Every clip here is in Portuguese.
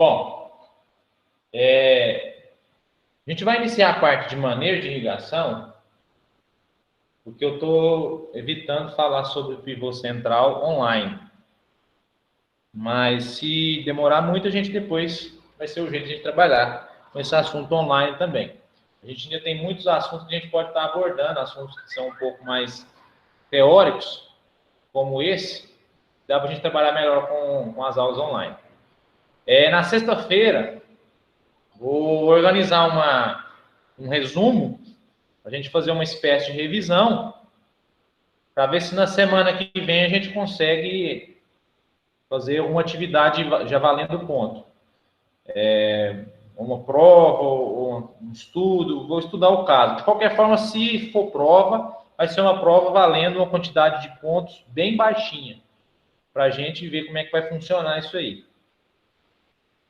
Bom, a gente vai iniciar a parte de manejo de irrigação, porque eu estou evitando falar sobre o pivô central online. Mas se demorar muito, a gente depois vai ser o jeito de a gente trabalhar com esse assunto online também. A gente ainda tem muitos assuntos que a gente pode estar abordando, assuntos que são um pouco mais teóricos, como esse, dá para a gente trabalhar melhor com as aulas online. Na sexta-feira, vou organizar um resumo, para a gente fazer uma espécie de revisão, para ver se na semana que vem a gente consegue fazer uma atividade já valendo ponto. Uma prova ou um estudo, vou estudar o caso. De qualquer forma, se for prova, vai ser uma prova valendo uma quantidade de pontos bem baixinha, para a gente ver como é que vai funcionar isso aí.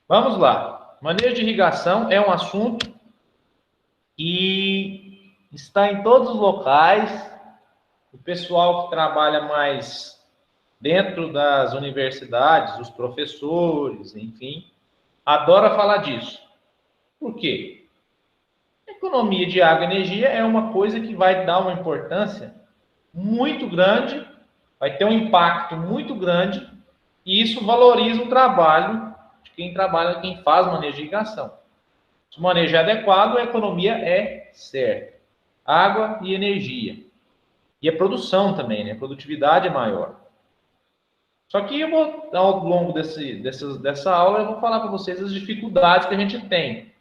Vamos lá. Manejo de irrigação é um assunto que está em todos os locais. O pessoal que trabalha mais dentro das universidades, os professores, enfim, adora falar disso. Por quê? A economia de água e energia é uma coisa que vai dar uma importância muito grande, vai ter um impacto muito grande, e isso valoriza o trabalho de quem trabalha, quem faz manejo de irrigação. Se o manejo é adequado, a economia é certa. Água e energia. E a produção também, né? A produtividade é maior. Só que eu vou, ao longo dessa aula, eu vou falar para vocês as dificuldades que a gente tem.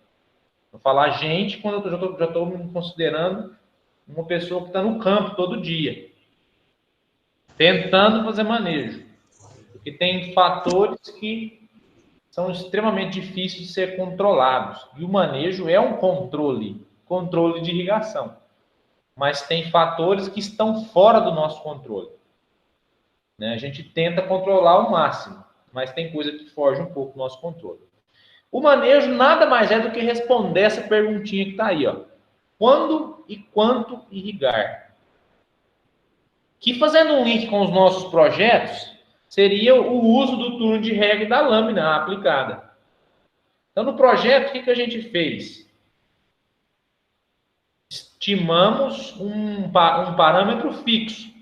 Vou falar gente quando eu já estou me considerando uma pessoa que está no campo todo dia, tentando fazer manejo. Porque tem fatores que são extremamente difíceis de ser controlados. E o manejo é um controle de irrigação. Mas tem fatores que estão fora do nosso controle. A gente tenta controlar ao máximo, mas tem coisa que foge um pouco do nosso controle. O manejo nada mais é do que responder essa perguntinha que está aí, ó. Quando e quanto irrigar? Que, fazendo um link com os nossos projetos, seria o uso do turno de rega e da lâmina aplicada. Então, no projeto, o que a gente fez? Estimamos um parâmetro fixo,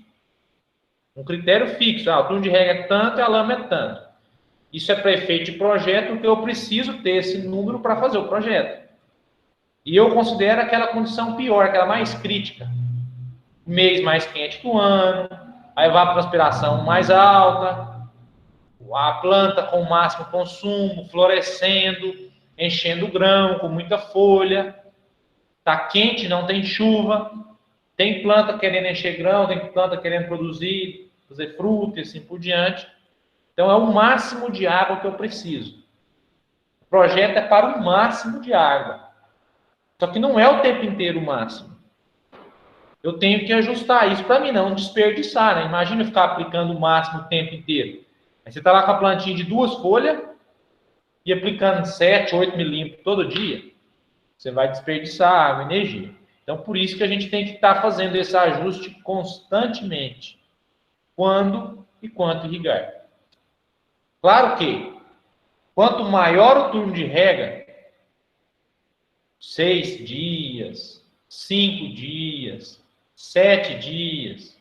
um critério fixo. O turno de rega é tanto e a lâmina é tanto. Isso é para efeito de projeto, porque eu preciso ter esse número para fazer o projeto. E eu considero aquela condição pior, aquela mais crítica. Mês mais quente do ano, a evapotranspiração mais alta, a planta com o máximo consumo, florescendo, enchendo o grão, com muita folha. Está quente, não tem chuva. Tem planta querendo encher grão, tem planta querendo produzir, fazer fruta e assim por diante. Então, é o máximo de água que eu preciso. O projeto é para o máximo de água. Só que não é o tempo inteiro o máximo. Eu tenho que ajustar isso para mim não desperdiçar, né? Imagina eu ficar aplicando o máximo o tempo inteiro. Aí você está lá com a plantinha de 2 folhas e aplicando 7, 8 milímetros todo dia. Você vai desperdiçar água e energia. Então, por isso que a gente tem que estar fazendo esse ajuste constantemente. Quando e quanto irrigar. Claro que, quanto maior o turno de rega, 6 dias, 5 dias, 7 dias,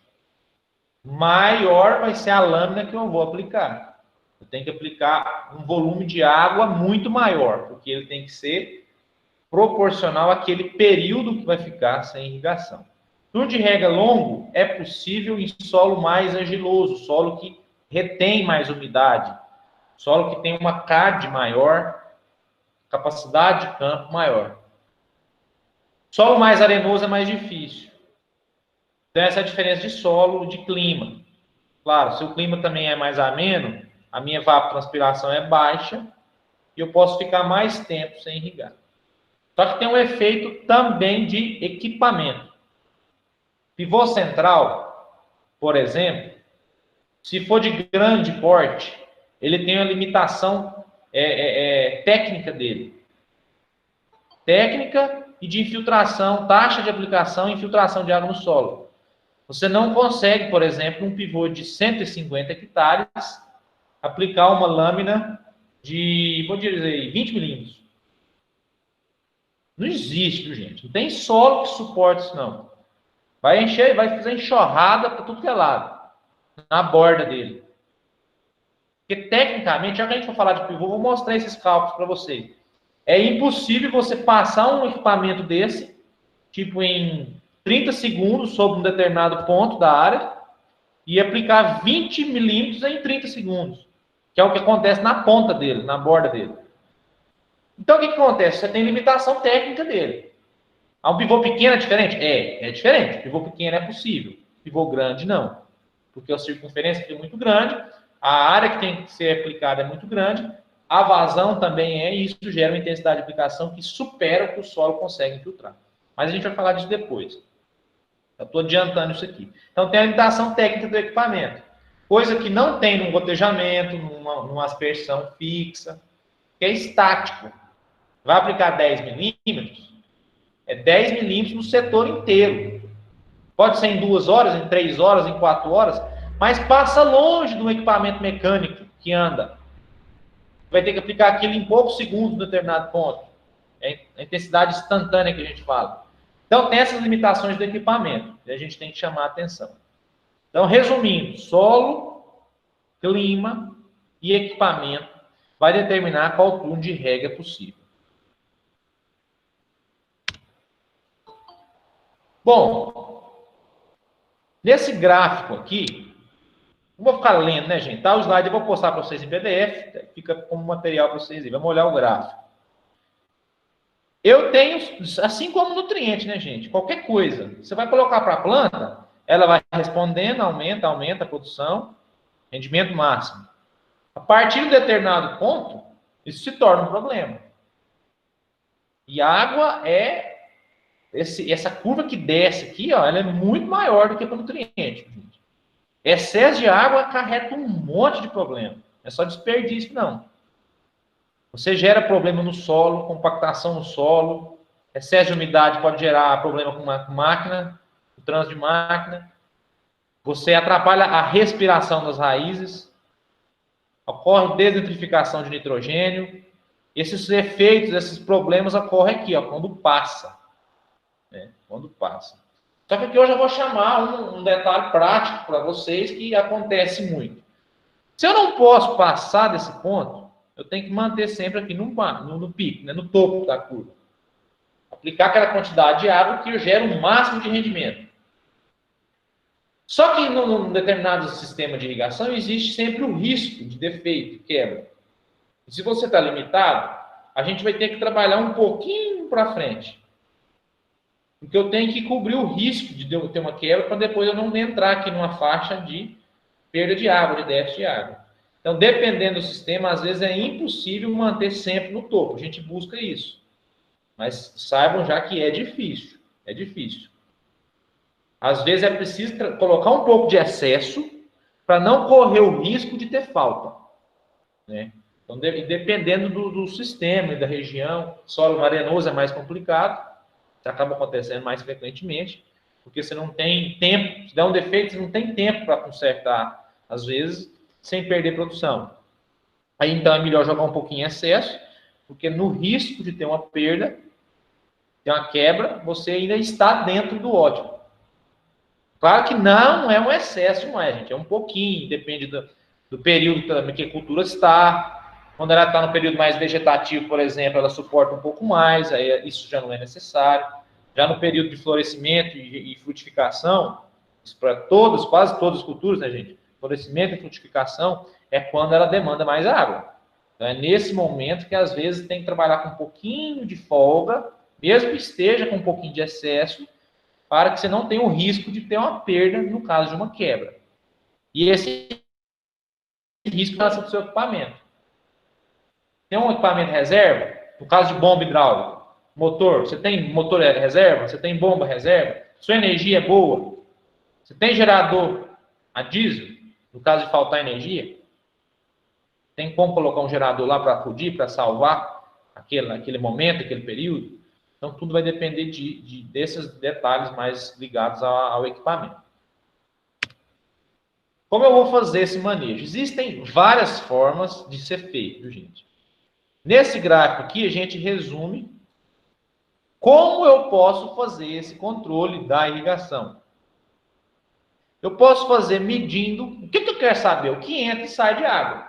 maior vai ser a lâmina que eu vou aplicar. Eu tenho que aplicar um volume de água muito maior, porque ele tem que ser proporcional àquele período que vai ficar sem irrigação. Turno de rega longo é possível em solo mais argiloso, solo que retém mais umidade, solo que tem uma CAD maior, capacidade de campo maior. Solo mais arenoso é mais difícil. Então, essa é a diferença de solo, de clima. Claro, se o clima também é mais ameno, a minha evapotranspiração é baixa e eu posso ficar mais tempo sem irrigar. Só que tem um efeito também de equipamento. Pivô central, por exemplo, se for de grande porte, ele tem uma limitação técnica dele. Técnica e de infiltração, taxa de aplicação e infiltração de água no solo. Você não consegue, por exemplo, um pivô de 150 hectares, aplicar uma lâmina de, vou dizer, 20 milímetros. Não existe, viu, gente? Não tem solo que suporte isso, não. Vai encher, vai fazer enxurrada para tudo que é lado, na borda dele. Porque, tecnicamente, já que a gente for falar de pivô, vou mostrar esses cálculos para vocês. É impossível você passar um equipamento desse, tipo em 30 segundos, sobre um determinado ponto da área, e aplicar 20 milímetros em 30 segundos, que é o que acontece na ponta dele, na borda dele. Então, o que acontece? Você tem limitação técnica dele. Um pivô pequeno é diferente? É diferente. Pivô pequeno é possível. Pivô grande, não. Porque a circunferência é muito grande, a área que tem que ser aplicada é muito grande, a vazão também é, e isso gera uma intensidade de aplicação que supera o que o solo consegue infiltrar. Mas a gente vai falar disso depois. Eu estou adiantando isso aqui. Então, tem a limitação técnica do equipamento. Coisa que não tem num gotejamento, numa aspersão fixa, que é estático. Vai aplicar 10 milímetros, é 10 milímetros no setor inteiro. Pode ser em 2 horas, em 3 horas, em 4 horas, mas passa longe do equipamento mecânico que anda. Vai ter que aplicar aquilo em poucos segundos em determinado ponto. É a intensidade instantânea que a gente fala. Então, tem essas limitações do equipamento, e a gente tem que chamar a atenção. Então, resumindo, solo, clima e equipamento vai determinar qual turno de rega é possível. Bom, nesse gráfico aqui, não vou ficar lendo, né, gente? Tá, o slide eu vou postar para vocês em PDF, fica como material para vocês. Vamos olhar o gráfico. Eu tenho, assim como nutriente, né, gente? Qualquer coisa. Você vai colocar para a planta, ela vai respondendo, aumenta a produção, rendimento máximo. A partir de determinado ponto, isso se torna um problema. E a água é essa curva que desce aqui, ó, ela é muito maior do que para o nutriente. Gente. Excesso de água acarreta um monte de problema. Não é só desperdício, não. Você gera problema no solo, compactação no solo, excesso de umidade pode gerar problema com máquina, o trânsito de máquina. Você atrapalha a respiração das raízes, ocorre desnitrificação de nitrogênio. Esses efeitos, esses problemas ocorrem aqui, ó, quando passa. Né? Quando passa. Só que aqui eu já vou chamar um detalhe prático para vocês que acontece muito. Se eu não posso passar desse ponto, eu tenho que manter sempre aqui no pico, né, no topo da curva. Aplicar aquela quantidade de água que gera o máximo de rendimento. Só que num determinado sistema de irrigação existe sempre o risco de defeito, quebra. E se você está limitado, a gente vai ter que trabalhar um pouquinho para frente. Porque eu tenho que cobrir o risco de ter uma quebra para depois eu não entrar aqui numa faixa de perda de água, de déficit de água. Então, dependendo do sistema, às vezes é impossível manter sempre no topo. A gente busca isso. Mas saibam já que é difícil. É difícil. Às vezes é preciso colocar um pouco de excesso para não correr o risco de ter falta. Né? Então, dependendo do sistema e da região, solo arenoso é mais complicado, isso acaba acontecendo mais frequentemente, porque você não tem tempo, se der um defeito, você não tem tempo para consertar, às vezes, sem perder produção. Aí, então, é melhor jogar um pouquinho em excesso, porque no risco de ter uma perda, ter uma quebra, você ainda está dentro do ótimo. Claro que não é um excesso, não é, gente, é um pouquinho, depende do período que a aquicultura está. Quando ela está no período mais vegetativo, por exemplo, ela suporta um pouco mais, aí isso já não é necessário. Já no período de florescimento e frutificação, isso para quase todas as culturas, né, gente? Florescimento e frutificação é quando ela demanda mais água. Então, é nesse momento que, às vezes, tem que trabalhar com um pouquinho de folga, mesmo que esteja com um pouquinho de excesso, para que você não tenha o risco de ter uma perda no caso de uma quebra. E esse risco em relação ao seu equipamento. Tem um equipamento reserva, no caso de bomba hidráulica, motor, você tem motor reserva, você tem bomba reserva, sua energia é boa, você tem gerador a diesel, no caso de faltar energia, tem como colocar um gerador lá para acudir, para salvar aquele momento, aquele período. Então, tudo vai depender desses detalhes mais ligados ao equipamento. Como eu vou fazer esse manejo? Existem várias formas de ser feito, gente. Nesse gráfico aqui, a gente resume como eu posso fazer esse controle da irrigação. Eu posso fazer medindo. O que eu quero saber? O que entra e sai de água.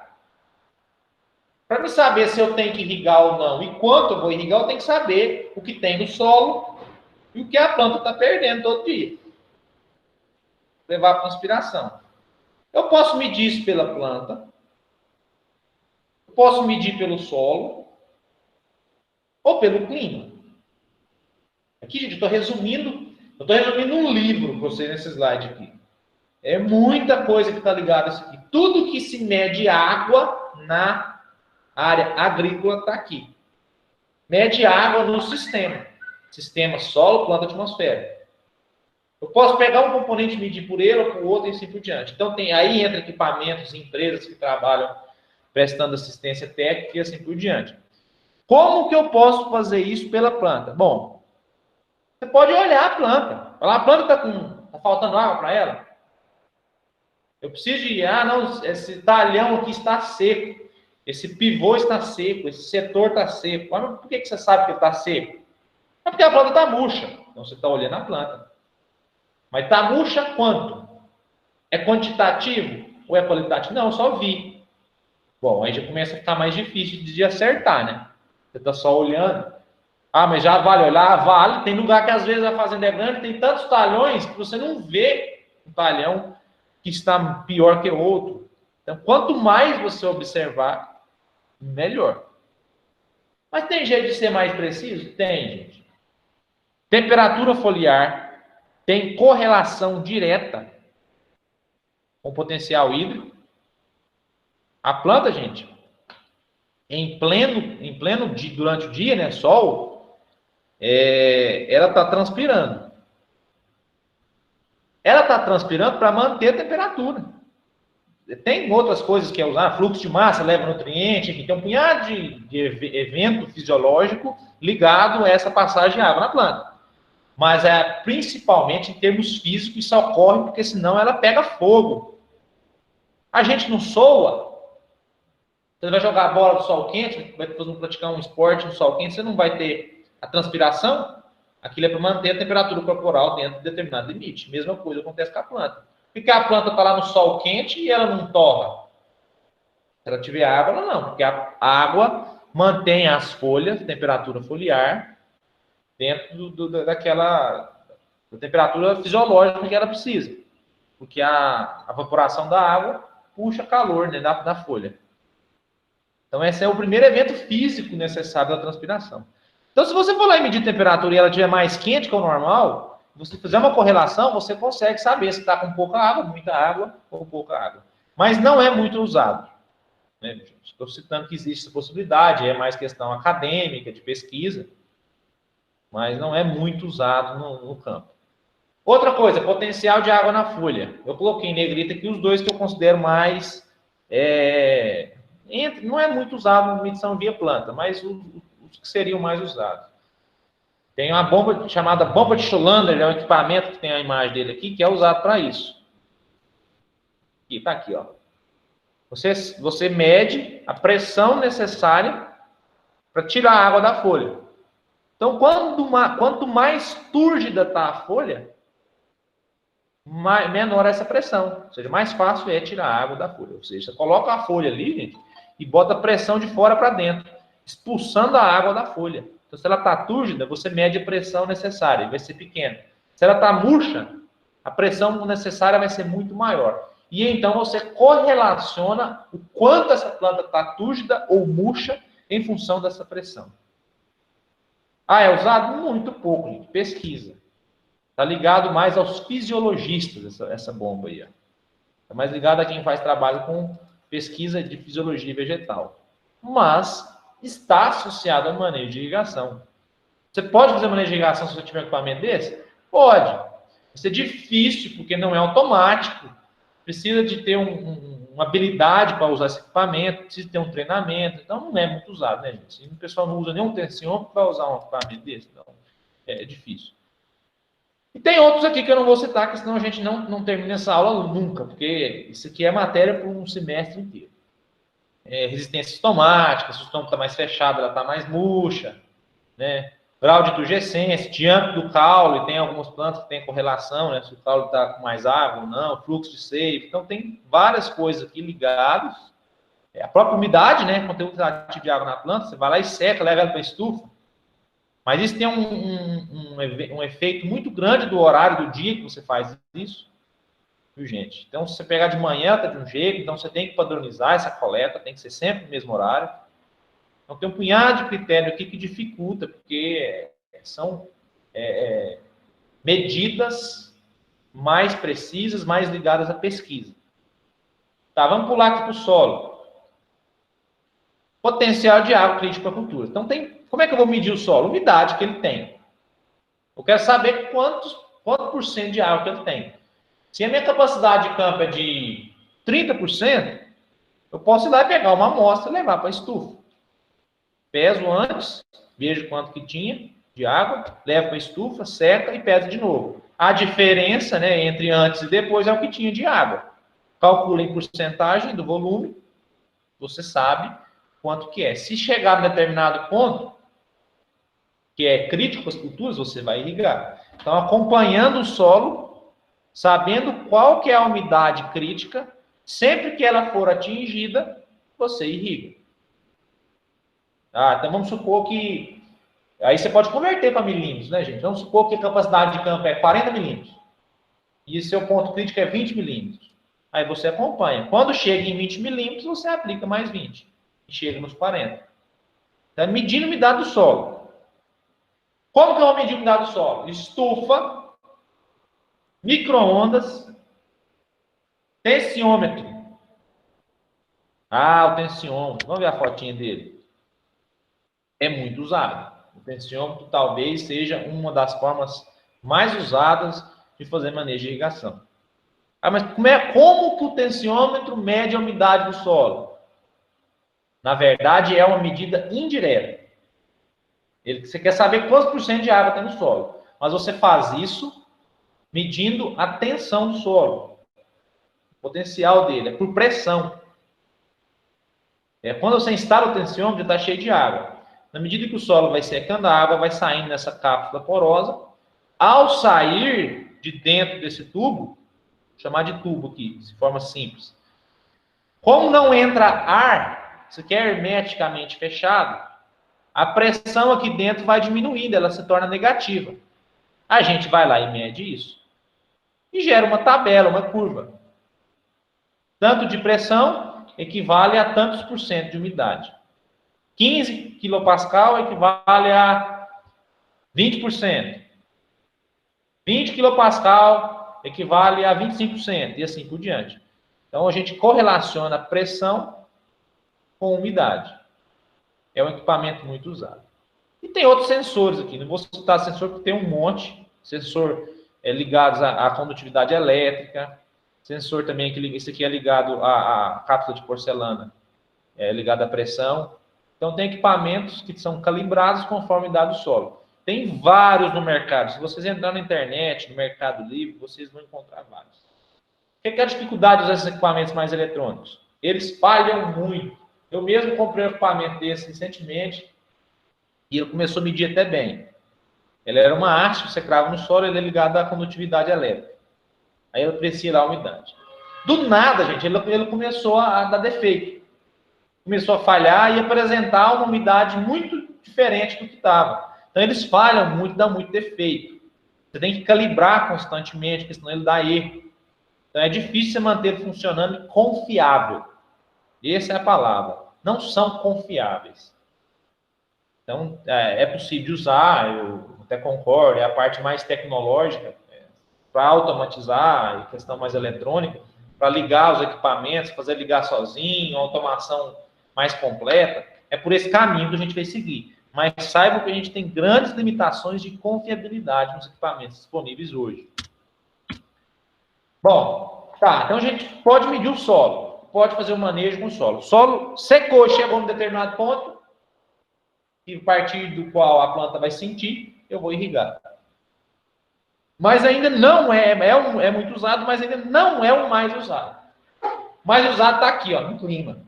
Para me saber se eu tenho que irrigar ou não e quanto eu vou irrigar, eu tenho que saber o que tem no solo e o que a planta está perdendo todo dia. Levar para conspiração. Eu posso medir isso pela planta. Eu posso medir pelo solo. Ou pelo clima. Aqui, gente, eu estou resumindo. Eu estou resumindo um livro para vocês nesse slide aqui. É muita coisa que está ligada a isso aqui. Tudo que se mede água na área agrícola está aqui. Mede água no sistema. Sistema solo, planta, atmosfera. Eu posso pegar um componente e medir por ele ou por outro e assim por diante. Então, aí entra equipamentos, empresas que trabalham prestando assistência técnica e assim por diante. Como que eu posso fazer isso pela planta? Bom, você pode olhar a planta. Falar, a planta está faltando água para ela? Eu preciso de, não, esse talhão aqui está seco. Esse pivô está seco, esse setor está seco. Mas por que você sabe que está seco? É porque a planta está murcha. Então você está olhando a planta. Mas está murcha quanto? É quantitativo ou é qualitativo? Não, eu só vi. Bom, aí já começa a ficar mais difícil de acertar, né? Você está só olhando. Mas já vale olhar? Vale. Tem lugar que às vezes a fazenda é grande, tem tantos talhões que você não vê um talhão que está pior que o outro. Então, quanto mais você observar, melhor. Mas tem jeito de ser mais preciso? Tem, gente. Temperatura foliar tem correlação direta com o potencial hídrico. A planta, gente, durante o dia, né, sol, ela está transpirando. Ela está transpirando para manter a temperatura. Tem outras coisas que é usar, fluxo de massa, leva nutriente, enfim, tem um punhado de evento fisiológico ligado a essa passagem de água na planta. Mas principalmente em termos físicos, isso ocorre porque senão ela pega fogo. A gente não soa. Você vai jogar a bola no sol quente, vai praticar um esporte no sol quente, você não vai ter a transpiração. Aquilo é para manter a temperatura corporal dentro de determinado limite. Mesma coisa acontece com a planta. Porque a planta está lá no sol quente e ela não torra. Se ela tiver água, ela não. Porque a água mantém as folhas, temperatura foliar, dentro daquela da temperatura fisiológica que ela precisa. Porque a evaporação da água puxa calor, né, da folha. Então, esse é o primeiro evento físico necessário da transpiração. Então, se você for lá e medir a temperatura e ela estiver mais quente que o normal, você fizer uma correlação, você consegue saber se está com pouca água, muita água ou pouca água. Mas não é muito usado. Né? Estou citando que existe essa possibilidade, é mais questão acadêmica, de pesquisa, mas não é muito usado no campo. Outra coisa, potencial de água na folha. Eu coloquei em negrita aqui os dois que eu considero mais... não é muito usado na medição via planta, mas os que seriam mais usados. Tem uma bomba chamada bomba de Scholander, é um equipamento que tem a imagem dele aqui, que é usado para isso. Está aqui, ó. Você mede a pressão necessária para tirar a água da folha. Então, quanto mais túrgida está a folha, menor essa pressão. Ou seja, mais fácil é tirar a água da folha. Ou seja, você coloca a folha ali, gente, e bota a pressão de fora para dentro, expulsando a água da folha. Então, se ela está túrgida, você mede a pressão necessária, vai ser pequena. Se ela está murcha, a pressão necessária vai ser muito maior. E então você correlaciona o quanto essa planta está túrgida ou murcha em função dessa pressão. É usado muito pouco, gente. Pesquisa. Está ligado mais aos fisiologistas, essa bomba aí. Está mais ligado a quem faz trabalho com pesquisa de fisiologia vegetal. Mas está associado ao manejo de irrigação. Você pode fazer manejo de irrigação se você tiver um equipamento desse? Pode. Vai ser difícil, porque não é automático. Precisa de ter uma habilidade para usar esse equipamento, precisa ter um treinamento. Então, não é muito usado, né, gente? O pessoal não usa nenhum tensiômetro para usar um equipamento desse. Então, é difícil. E tem outros aqui que eu não vou citar, porque senão a gente não termina essa aula nunca, porque isso aqui é matéria para um semestre inteiro. resistência estomática, se o estômago está mais fechado, ela está mais murcha, né? Grau de turgescência, diâmetro do caule, tem algumas plantas que têm correlação, né? Se o caule está com mais água ou não, fluxo de seiva. Então, tem várias coisas aqui ligadas. A própria umidade, né? Conteúdo relativo de água na planta, você vai lá e seca, leva ela para a estufa. Mas isso tem um efeito muito grande do horário do dia que você faz isso, viu, gente? Então, se você pegar de manhã, tá de um jeito, então você tem que padronizar essa coleta, tem que ser sempre no mesmo horário. Então, tem um punhado de critério aqui que dificulta, porque são medidas mais precisas, mais ligadas à pesquisa. Tá, vamos pular aqui para o solo. Potencial de água crítico para a cultura. Então, como é que eu vou medir o solo? Umidade que ele tem. Eu quero saber quanto por cento de água que ele tem. Se a minha capacidade de campo é de 30%, eu posso ir lá e pegar uma amostra e levar para a estufa. Peso antes, vejo quanto que tinha de água, levo para a estufa, seca e peso de novo. A diferença, né, entre antes e depois é o que tinha de água. Calcula em porcentagem do volume, você sabe quanto que é. Se chegar a um determinado ponto, que é crítico para as culturas, você vai irrigar. Então, acompanhando o solo, sabendo qual que é a umidade crítica, sempre que ela for atingida, você irriga. Então vamos supor que... Aí você pode converter para milímetros, né, gente? Vamos supor que a capacidade de campo é 40 milímetros. E seu ponto crítico é 20 milímetros. Aí você acompanha. Quando chega em 20 milímetros, você aplica mais 20. E chega nos 40. Então, medindo a umidade do solo. Como que eu vou medir a umidade do solo? Estufa, micro-ondas, tensiômetro. O tensiômetro. Vamos ver a fotinha dele. É muito usado. O tensiômetro talvez seja uma das formas mais usadas de fazer manejo de irrigação. Mas como que o tensiômetro mede a umidade do solo? Na verdade, é uma medida indireta. Você quer saber quantos por cento de água tem no solo. Mas você faz isso medindo a tensão do solo. O potencial dele é por pressão. Quando você instala o tensiômetro, está cheio de água. Na medida que o solo vai secando, a água vai saindo nessa cápsula porosa. Ao sair de dentro desse tubo, vou chamar de tubo aqui, de forma simples. Como não entra ar, isso aqui é hermeticamente fechado, a pressão aqui dentro vai diminuindo, ela se torna negativa. A gente vai lá e mede isso. E gera uma tabela, uma curva. Tanto de pressão equivale a tantos por cento de umidade. 15 kPa equivale a 20%. 20 kPa equivale a 25%, e assim por diante. Então, a gente correlaciona pressão com umidade. É um equipamento muito usado. E tem outros sensores aqui. Não vou citar sensor porque tem um monte. Sensor ligados à condutividade elétrica. Sensor também, esse aqui é ligado à cápsula de porcelana. Ligado à pressão. Então, tem equipamentos que são calibrados conforme dado o solo. Tem vários no mercado. Se vocês entrarem na internet, no Mercado Livre, vocês vão encontrar vários. O que é a dificuldade de usar esses equipamentos mais eletrônicos? Eles falham muito. Eu mesmo comprei um equipamento desse recentemente e ele começou a medir até bem. Ele era uma haste que você crava no solo, ele é ligado à condutividade elétrica. Aí ele aprecia lá a umidade. Do nada, gente, ele começou a dar defeito. Começou a falhar e apresentar uma umidade muito diferente do que estava. Então, eles falham muito, dá muito defeito. Você tem que calibrar constantemente, porque senão ele dá erro. Então, é difícil você manter ele funcionando confiável. Essa é a palavra. Não são confiáveis. Então, é possível usar, eu até concordo, é a parte mais tecnológica, para automatizar, questão mais eletrônica, para ligar os equipamentos, fazer ligar sozinho, automação mais completa. É por esse caminho que a gente vai seguir. Mas saiba que a gente tem grandes limitações de confiabilidade nos equipamentos disponíveis hoje. Bom, tá. Então a gente pode medir o solo, pode fazer o manejo com o solo. O solo secou, chegou a um determinado ponto, e a partir do qual a planta vai sentir, eu vou irrigar. Mas ainda não é muito usado, mas ainda não é o mais usado. O mais usado está aqui, ó, no clima.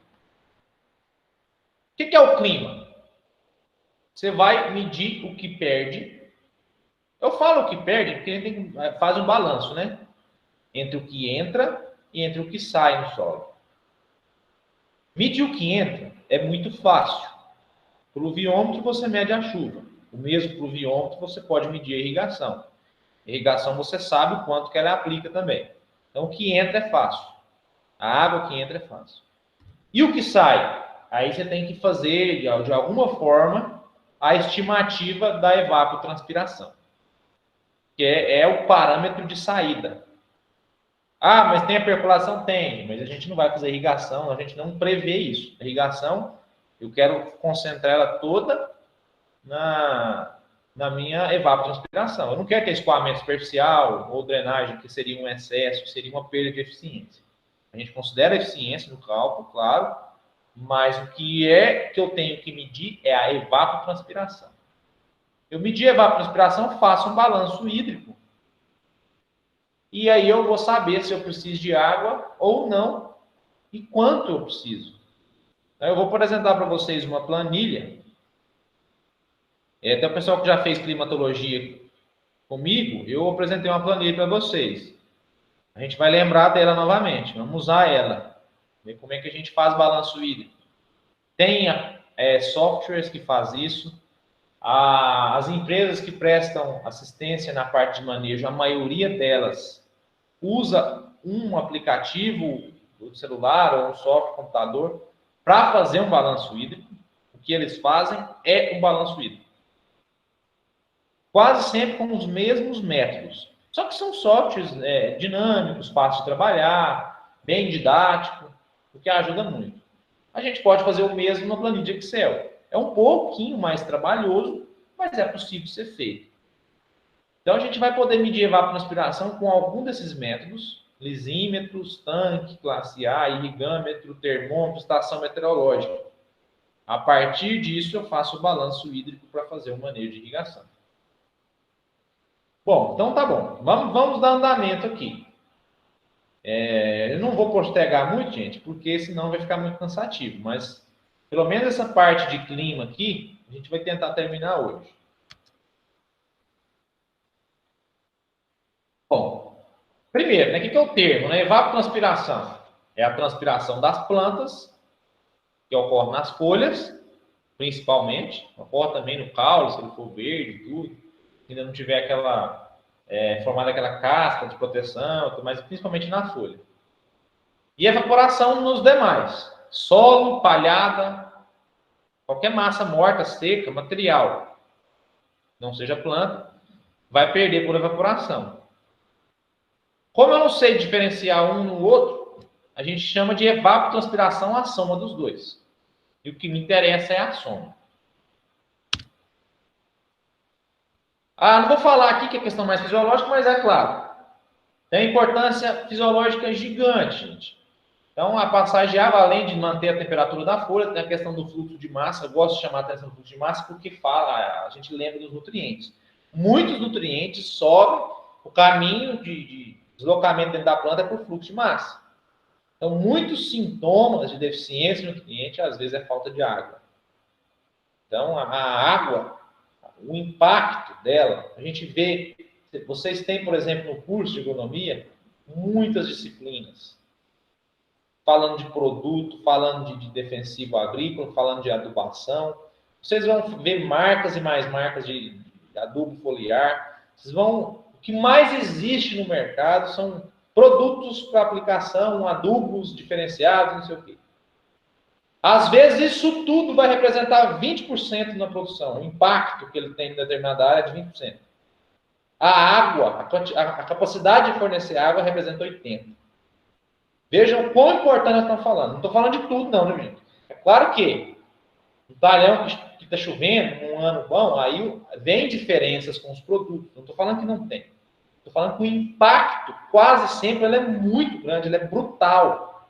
que é o clima? Você vai medir o que perde. Eu falo o que perde porque a gente faz um balanço, né? Entre o que entra e entre o que sai no solo. Medir o que entra é muito fácil. Pluviômetro você mede a chuva. O mesmo pluviômetro você pode medir a irrigação. Irrigação você sabe o quanto que ela aplica também. Então o que entra é fácil. A água que entra é fácil. E o que sai? Aí você tem que fazer, de alguma forma, a estimativa da evapotranspiração, que é o parâmetro de saída. Ah, mas tem a percolação? Tem, mas a gente não vai fazer irrigação, a gente não prevê isso. A irrigação, eu quero concentrar ela toda na minha evapotranspiração. Eu não quero ter escoamento superficial ou drenagem, que seria um excesso, seria uma perda de eficiência. A gente considera a eficiência no cálculo, claro, mas o que eu tenho que medir é a evapotranspiração. Eu medir a evapotranspiração, faço um balanço hídrico. E aí eu vou saber se eu preciso de água ou não e quanto eu preciso. Então, eu vou apresentar para vocês uma planilha. Até o pessoal que já fez climatologia comigo, eu apresentei uma planilha para vocês. A gente vai lembrar dela novamente. Vamos usar ela. Ver como é que a gente faz balanço hídrico. Tem softwares que fazem isso. As empresas que prestam assistência na parte de manejo, a maioria delas usa um aplicativo do celular ou um software computador para fazer um balanço hídrico. O que eles fazem é um balanço hídrico. Quase sempre com os mesmos métodos. Só que são softwares dinâmicos, fáceis de trabalhar, bem didático, o que ajuda muito. A gente pode fazer o mesmo na planilha de Excel. É um pouquinho mais trabalhoso, mas é possível ser feito. Então, a gente vai poder medir evapotranspiração com algum desses métodos, lisímetros, tanque, classe A, irrigâmetro, termômetro, estação meteorológica. A partir disso, eu faço o balanço hídrico para fazer o manejo de irrigação. Bom, então tá bom. Vamos dar andamento aqui. Eu não vou postergar muito, gente, porque senão vai ficar muito cansativo. Mas, pelo menos essa parte de clima aqui, a gente vai tentar terminar hoje. Bom, primeiro, né, o que é o termo? Né? Evapotranspiração. É a transpiração das plantas, que ocorre nas folhas, principalmente. Ocorre também no caule, se ele for verde, tudo. Se ainda não tiver formada aquela casca de proteção, mas principalmente na folha. E evaporação nos demais. Solo, palhada, qualquer massa morta, seca, material, não seja planta, vai perder por evaporação. Como eu não sei diferenciar um no outro, a gente chama de evapotranspiração a soma dos dois. E o que me interessa é a soma. Não vou falar aqui que é questão mais fisiológica, mas é claro. Tem importância fisiológica gigante, gente. Então, a passagem de água, além de manter a temperatura da folha, tem a questão do fluxo de massa. Eu gosto de chamar a atenção do fluxo de massa porque a gente lembra dos nutrientes. Muitos nutrientes sobem, o caminho de deslocamento dentro da planta é por fluxo de massa. Então, muitos sintomas de deficiência de nutriente, às vezes, é falta de água. Então, a água, o impacto dela, a gente vê, vocês têm, por exemplo, no curso de agronomia, muitas disciplinas. Falando de produto, falando de defensivo agrícola, falando de adubação. Vocês vão ver marcas e mais marcas de adubo foliar. O que mais existe no mercado são produtos para aplicação, adubos diferenciados, não sei o quê. Às vezes, isso tudo vai representar 20% na produção. O impacto que ele tem em determinada área é de 20%. A água, a capacidade de fornecer água representa 80%. Vejam o quão importante nós estamos falando. Não estou falando de tudo, não, né, gente? É claro que um talhão que está chovendo, num ano bom, aí vem diferenças com os produtos. Não estou falando que não tem. Estou falando que o impacto, quase sempre, ele é muito grande, ele é brutal.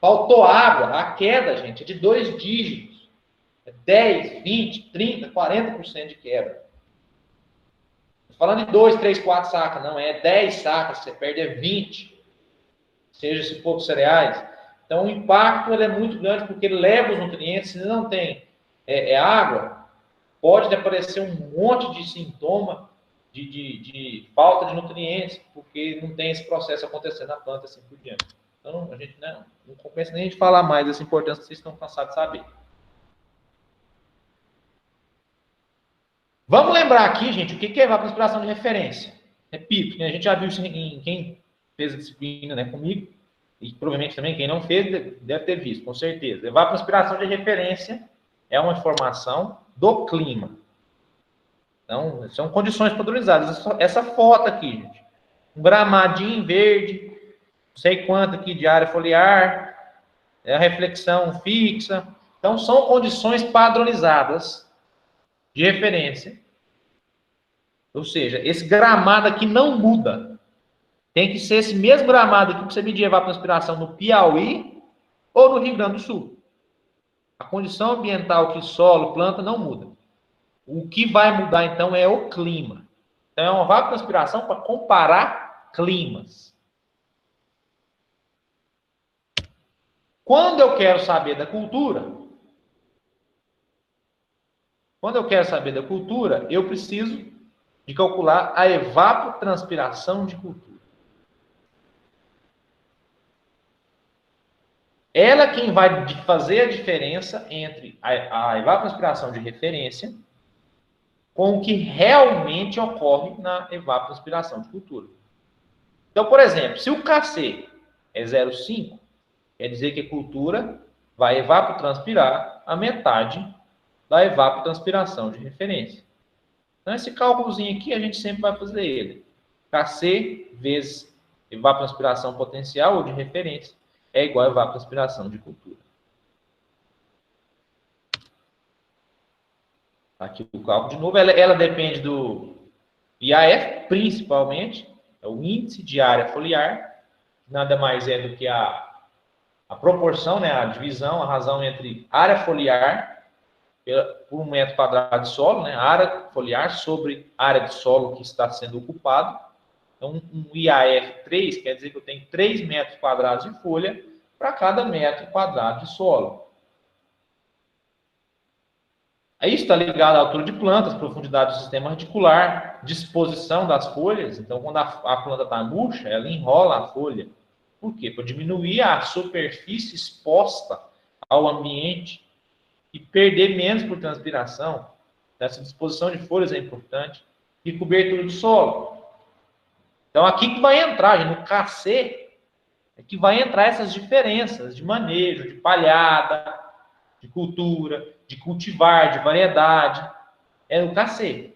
Faltou água, a queda, gente, é de 2 dígitos. É 10, 20, 30, 40% de quebra. Estou falando de 2, 3, 4 sacas, não. É 10 sacas, você perde 20. Seja se for cereais. Então, o impacto ele é muito grande porque ele leva os nutrientes. Se não tem água, pode aparecer um monte de sintoma de falta de nutrientes, porque não tem esse processo acontecendo na planta assim por diante. Então, a gente não compensa nem a gente falar mais dessa importância que vocês estão cansados de saber. Vamos lembrar aqui, gente, o que é evapotranspiração de referência. Repito, a gente já viu isso em quem fez a disciplina, né, comigo, e provavelmente também quem não fez deve ter visto, com certeza. Evapotranspiração de referência é uma informação do clima. Então, são condições padronizadas. Essa foto aqui, gente, um gramadinho verde, não sei quanto aqui de área foliar, a reflexão fixa. Então, são condições padronizadas de referência. Ou seja, esse gramado aqui não muda. Tem que ser esse mesmo gramado aqui para você medir a evapotranspiração no Piauí ou no Rio Grande do Sul. A condição ambiental que solo, planta, não muda. O que vai mudar, então, é o clima. Então, é uma evapotranspiração para comparar climas. Quando eu quero saber da cultura, eu preciso de calcular a evapotranspiração de cultura. Ela é quem vai fazer a diferença entre a evapotranspiração de referência com o que realmente ocorre na evapotranspiração de cultura. Então, por exemplo, se o Kc é 0,5, quer dizer que a cultura vai evapotranspirar a metade da evapotranspiração de referência. Então, esse cálculozinho aqui, a gente sempre vai fazer ele. Kc vezes evapotranspiração potencial ou de referência é igual a evapotranspiração de cultura. Aqui o cálculo de novo, ela depende do IAF, principalmente, é o índice de área foliar, nada mais é do que a proporção, né, a divisão, a razão entre área foliar por um metro quadrado de solo, né, área foliar sobre área de solo que está sendo ocupado. Então, um IAF 3 quer dizer que eu tenho 3 metros quadrados de folha para cada metro quadrado de solo. Isso está ligado à altura de plantas, profundidade do sistema radicular, disposição das folhas. Então, quando a planta está murcha, ela enrola a folha. Por quê? Para diminuir a superfície exposta ao ambiente e perder menos por transpiração. Essa disposição de folhas é importante. E cobertura do solo. Então, aqui que vai entrar, no Kc, é que vai entrar essas diferenças de manejo, de palhada, de cultura, de cultivar, de variedade. É o Kc.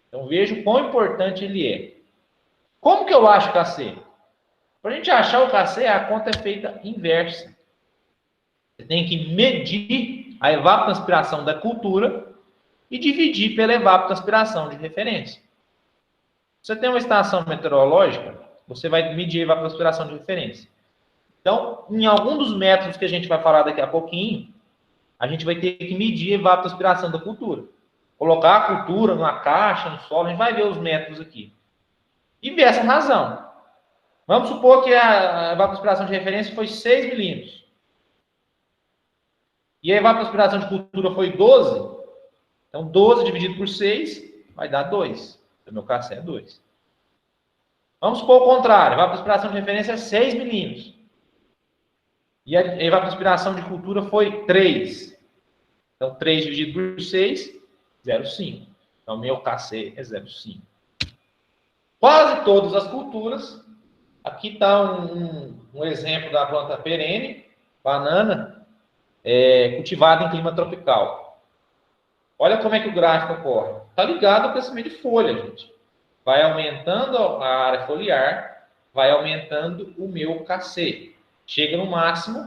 Então, veja o quão importante ele é. Como que eu acho o Kc? Para a gente achar o Kc, a conta é feita inversa. Você tem que medir a evapotranspiração da cultura e dividir pela evapotranspiração de referência. Você tem uma estação meteorológica, você vai medir a evapotranspiração de referência. Então, em algum dos métodos que a gente vai falar daqui a pouquinho, a gente vai ter que medir a evapotranspiração da cultura. Colocar a cultura numa caixa, no solo, a gente vai ver os métodos aqui. E ver essa razão. Vamos supor que a evapotranspiração de referência foi 6 milímetros. E a evapotranspiração de cultura foi 12. Então, 12 dividido por 6 vai dar 2. O meu Kc é 2. Vamos supor o contrário. A evapotranspiração de referência é 6 milímetros. E a evapotranspiração de cultura foi 3. Então, 3 dividido por 6, 0,5. Então, meu Kc é 0,5. Quase todas as culturas. Aqui está um exemplo da planta perene, banana, cultivada em clima tropical. Olha como é que o gráfico ocorre. Está ligado ao crescimento de folha, gente. Vai aumentando a área foliar, vai aumentando o meu Kc. Chega no máximo.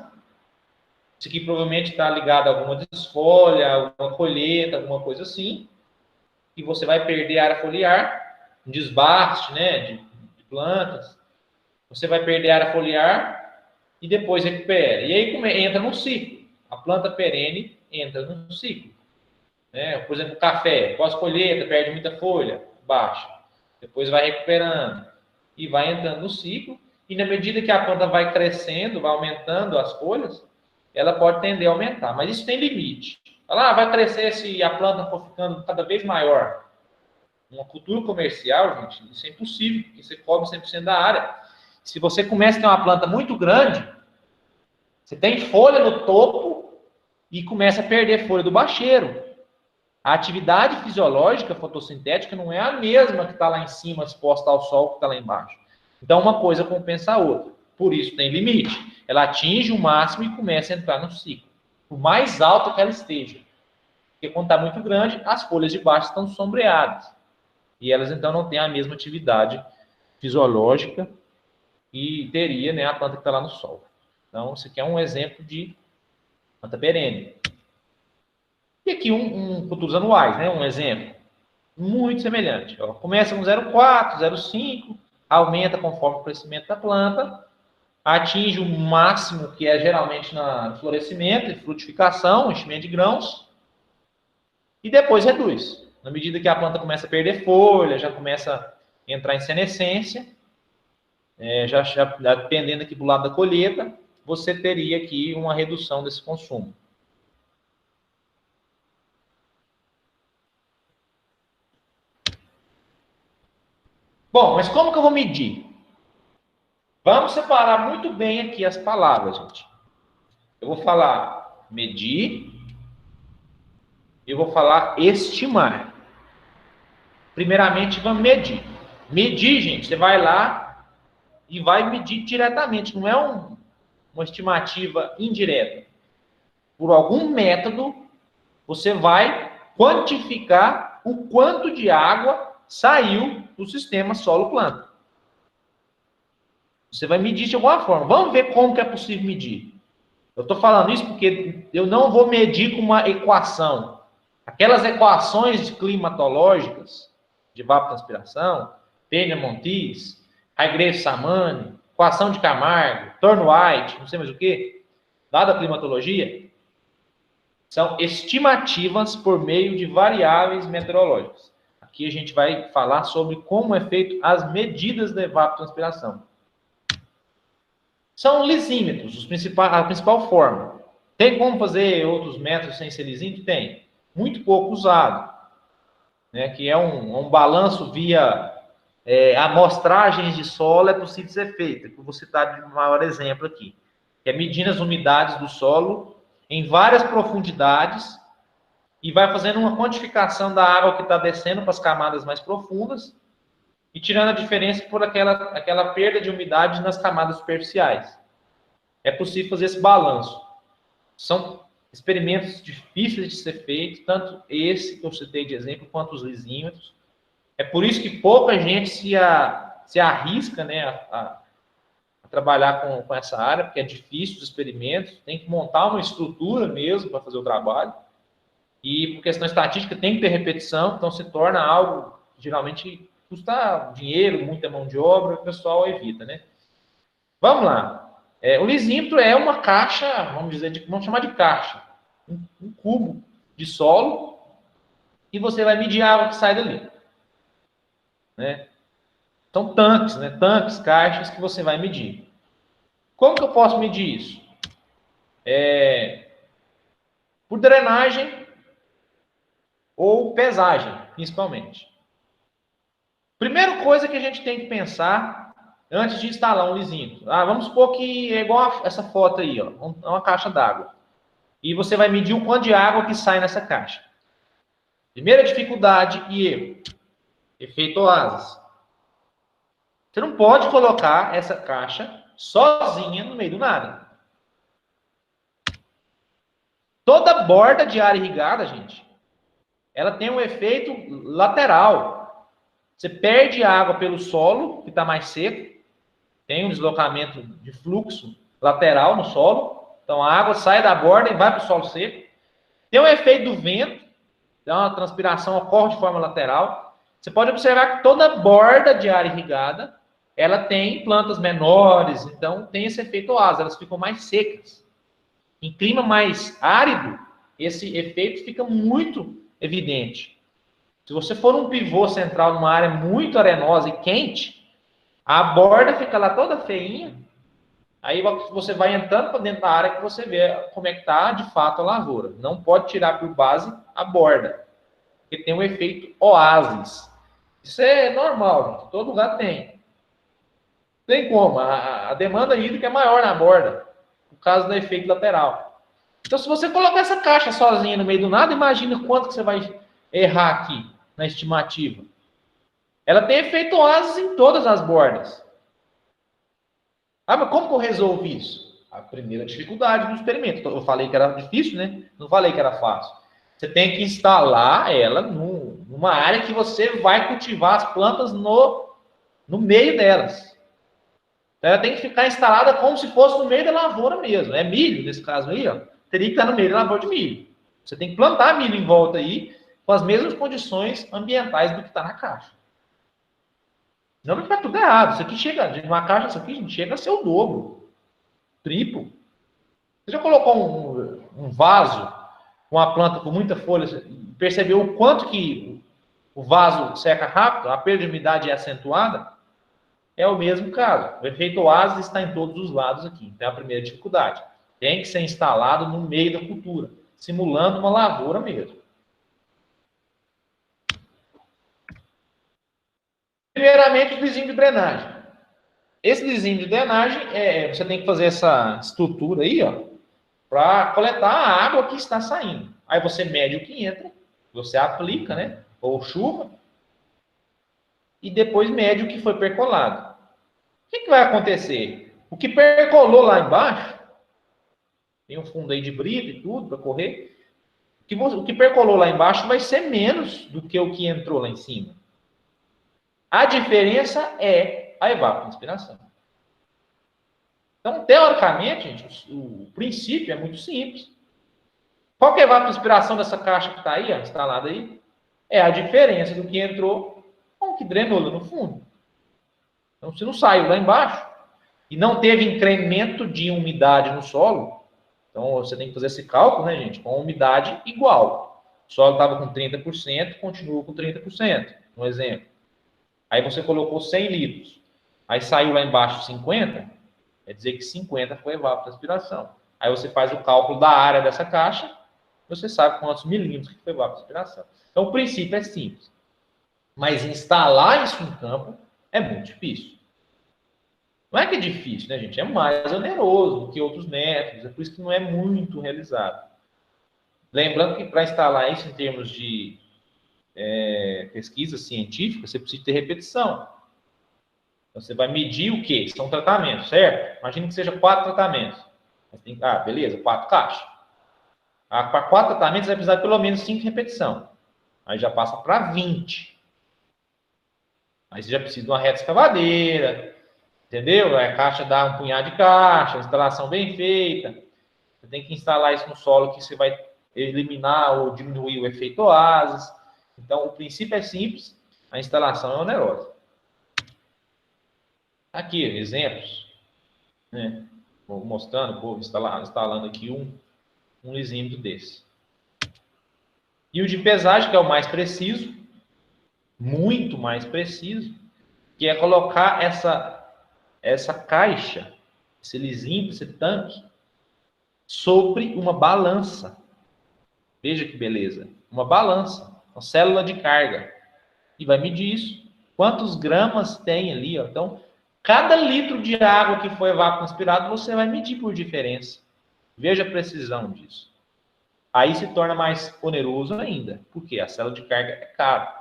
Isso aqui provavelmente está ligado a alguma desfolha, alguma colheita, alguma coisa assim. E você vai perder a área foliar, um desbaste, né, de plantas. Você vai perder a área foliar e depois recupera. E aí entra no ciclo. A planta perene entra no ciclo. Por exemplo, o café, pós-colheita, perde muita folha, baixa. Depois vai recuperando e vai entrando no ciclo. e na medida que a planta vai crescendo, vai aumentando as folhas, ela pode tender a aumentar, mas isso tem limite. Ela vai crescer se a planta for ficando cada vez maior. Uma cultura comercial, gente, isso é impossível, porque você cobre 100% da área. Se você começa a ter uma planta muito grande, você tem folha no topo e começa a perder folha do bacheiro. A atividade fisiológica fotossintética não é a mesma que está lá em cima, exposta ao sol, que está lá embaixo. Então, uma coisa compensa a outra. Por isso, tem limite. Ela atinge o máximo e começa a entrar no ciclo. Por mais alta que ela esteja. Porque quando está muito grande, as folhas de baixo estão sombreadas. E elas, então, não têm a mesma atividade fisiológica e teria, né, a planta que está lá no sol. Então, isso aqui é um exemplo de planta perene. E aqui futuros anuais, né, um exemplo muito semelhante. Ó, começa com 0,4, 0,5, aumenta conforme o crescimento da planta, atinge o máximo, que é geralmente no florescimento e frutificação, enchimento de grãos, e depois reduz. Na medida que a planta começa a perder folha, já começa a entrar em senescência, já dependendo aqui do lado da colheita, você teria aqui uma redução desse consumo. Bom, mas como que eu vou medir? Vamos separar muito bem aqui as palavras, gente. Eu vou falar medir, eu vou falar estimar. Primeiramente, vamos medir. Medir, gente, você vai lá e vai medir diretamente, não é uma estimativa indireta. Por algum método, você vai quantificar o quanto de água saiu do sistema solo-planta. Você vai medir de alguma forma. Vamos ver como que é possível medir. Eu estou falando isso porque eu não vou medir com uma equação. Aquelas equações climatológicas de evapotranspiração, Pena-Montis, Hargrave-Samani, equação de Camargo, Thorne-White, não sei mais o que, lá da climatologia, são estimativas por meio de variáveis meteorológicas. Aqui a gente vai falar sobre como é feito as medidas da evapotranspiração. São lisímetros, a principal forma. Tem como fazer outros métodos sem ser lisímetro? Tem. Muito pouco usado. Né? Que é um balanço via amostragens de solo, é possível ser feito. Eu vou citar de maior exemplo aqui. Que é medindo as umidades do solo em várias profundidades e vai fazendo uma quantificação da água que está descendo para as camadas mais profundas e tirando a diferença por aquela perda de umidade nas camadas superficiais. É possível fazer esse balanço. São experimentos difíceis de ser feitos, tanto esse que eu citei de exemplo, quanto os lisímetros. É por isso que pouca gente se arrisca, né, a trabalhar com essa área, porque é difícil os experimentos, tem que montar uma estrutura mesmo para fazer o trabalho. E por questão estatística tem que ter repetição, então se torna algo que geralmente custa dinheiro, muita mão de obra, o pessoal evita, né? Vamos lá. O lisímetro é uma caixa, vamos chamar de caixa, um cubo de solo, e você vai medir a água que sai dali. Né? Então, tanques, né? Tanques, caixas que você vai medir. Como que eu posso medir isso? Por drenagem ou pesagem, principalmente. Primeira coisa que a gente tem que pensar antes de instalar um lisímetro. Vamos supor que é igual essa foto aí, ó, uma caixa d'água. E você vai medir o quanto de água que sai nessa caixa. Primeira dificuldade e erro. Efeito oásis. Você não pode colocar essa caixa sozinha no meio do nada. Toda borda de área irrigada, gente, ela tem um efeito lateral. Você perde água pelo solo, que está mais seco, tem um deslocamento de fluxo lateral no solo, então a água sai da borda e vai para o solo seco. Tem um efeito do vento, então a transpiração ocorre de forma lateral. Você pode observar que toda borda de área irrigada, ela tem plantas menores, então tem esse efeito oásis, elas ficam mais secas. Em clima mais árido, esse efeito fica muito evidente. Se você for um pivô central numa área muito arenosa e quente, A borda fica lá toda feinha. Aí você vai entrando para dentro da área que você vê como é que está de fato a lavoura. Não pode tirar por base a borda, porque tem um efeito oásis. Isso é normal, gente. Todo lugar tem. Tem como. A demanda hídrica é maior na borda, por causa do efeito lateral. Então, se você colocar essa caixa sozinha no meio do nada, imagina quanto que você vai errar aqui na estimativa. Ela tem efeito oásis em todas as bordas. Ah, mas como que eu resolvo isso? A primeira dificuldade do experimento. Eu falei que era difícil, né? Não falei que era fácil. Você tem que instalar ela numa área que você vai cultivar as plantas no meio delas. Então, ela tem que ficar instalada como se fosse no meio da lavoura mesmo. É milho, nesse caso aí, ó. Teria que estar no meio da lavoura de milho. Você tem que plantar milho em volta aí, com as mesmas condições ambientais do que está na caixa. Não vai ficar tudo errado. Isso aqui chega, de uma caixa, isso aqui chega a ser o dobro, triplo. Você já colocou um vaso com uma planta com muita folha, percebeu o quanto que o vaso seca rápido, a perda de umidade é acentuada? É o mesmo caso. O efeito oásis está em todos os lados aqui. Então é a primeira dificuldade. Tem que ser instalado no meio da cultura, simulando uma lavoura mesmo. Primeiramente, o vizinho de drenagem. Esse vizinho de drenagem, você tem que fazer essa estrutura aí, ó, para coletar a água que está saindo. Aí você mede o que entra, você aplica, né? Ou chuva, e depois mede o que foi percolado. O que vai acontecer? O que percolou lá embaixo, tem um fundo aí de brita e tudo para correr, o que percolou lá embaixo vai ser menos do que o que entrou lá em cima. A diferença é a evapotranspiração. Então, teoricamente, gente, o princípio é muito simples. Qual que é a evapotranspiração dessa caixa que está aí, ó, instalada aí? É a diferença do que entrou com o que drenou lá no fundo. Então, se não saiu lá embaixo e não teve incremento de umidade no solo, então você tem que fazer esse cálculo, né, gente, com umidade igual. O solo estava com 30%, continua com 30%, um exemplo. Aí você colocou 100 litros, aí saiu lá embaixo 50, quer dizer que 50 foi evapotranspiração. Aí você faz o cálculo da área dessa caixa, você sabe quantos milímetros que foi evapotranspiração. Então o princípio é simples. Mas instalar isso em campo é muito difícil. Não é que é difícil, né, gente? É mais oneroso do que outros métodos, é por isso que não é muito realizado. Lembrando que para instalar isso em termos de pesquisa científica, você precisa ter repetição. Então, você vai medir o quê? São tratamentos, certo? Imagina que seja 4 tratamentos. Beleza, 4 caixas. Para 4 tratamentos, você vai precisar de pelo menos 5 repetições. Aí já passa para 20. Aí você já precisa de uma reta escavadeira, entendeu? Aí a caixa dá um punhado de caixa, instalação bem feita. Você tem que instalar isso no solo que você vai eliminar ou diminuir o efeito oásis. Então, o princípio é simples, a instalação é onerosa. Aqui, exemplos, né? Vou mostrando, vou instalando aqui um lisímetro desse. E o de pesagem, que é o mais preciso, muito mais preciso, que é colocar essa caixa, esse lisímetro, esse tanque, sobre uma balança. Veja que beleza. Uma balança, uma célula de carga. E vai medir isso. Quantos gramas tem ali, ó. Então, cada litro de água que foi evapotranspirado, você vai medir por diferença. Veja a precisão disso. Aí se torna mais oneroso ainda. Porque a célula de carga é cara.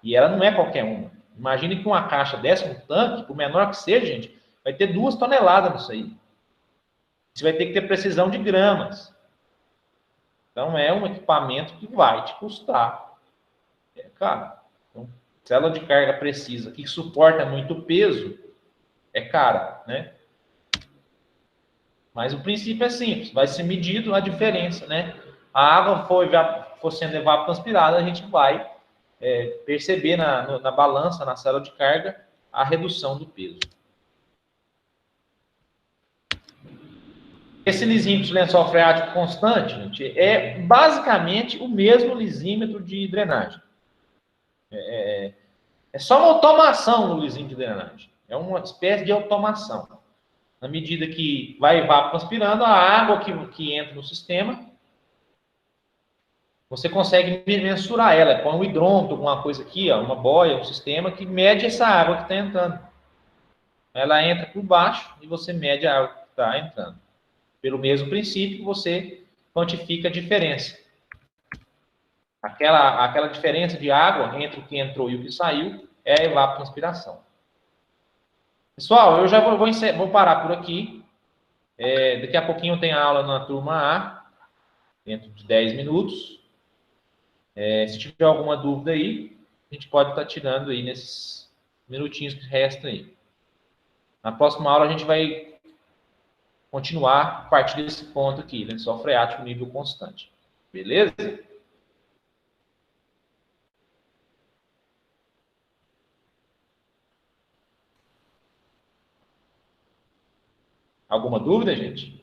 E ela não é qualquer uma. Imagine que uma caixa dessa, um tanque, por menor que seja, gente, vai ter 2 toneladas nisso aí. Você vai ter que ter precisão de gramas. Então, é um equipamento que vai te custar. É caro. Então, célula de carga precisa, que suporta muito peso, é cara, né? Mas o princípio é simples. Vai ser medido a diferença, né? A água for sendo evapotranspirada, a gente vai perceber na balança, na célula de carga, a redução do peso. Esse lisímetro de lençol freático constante, gente, é basicamente o mesmo lisímetro de drenagem. É só uma automação no lisímetro de drenagem. É uma espécie de automação. Na medida que vai evapotranspirando, a água que entra no sistema, você consegue mensurar ela. Põe um hidrômetro, alguma coisa aqui, ó, uma boia, um sistema que mede essa água que está entrando. Ela entra por baixo e você mede a água que está entrando. Pelo mesmo princípio, você quantifica a diferença. Aquela diferença de água entre o que entrou e o que saiu é a evapotranspiração. Pessoal, eu já vou parar por aqui. Daqui a pouquinho tem a aula na turma A, dentro de 10 minutos. Se tiver alguma dúvida aí, a gente pode estar tirando aí nesses minutinhos que restam aí. Na próxima aula a gente vai continuar a partir desse ponto aqui, lençol freático nível constante. Beleza? Alguma dúvida, gente?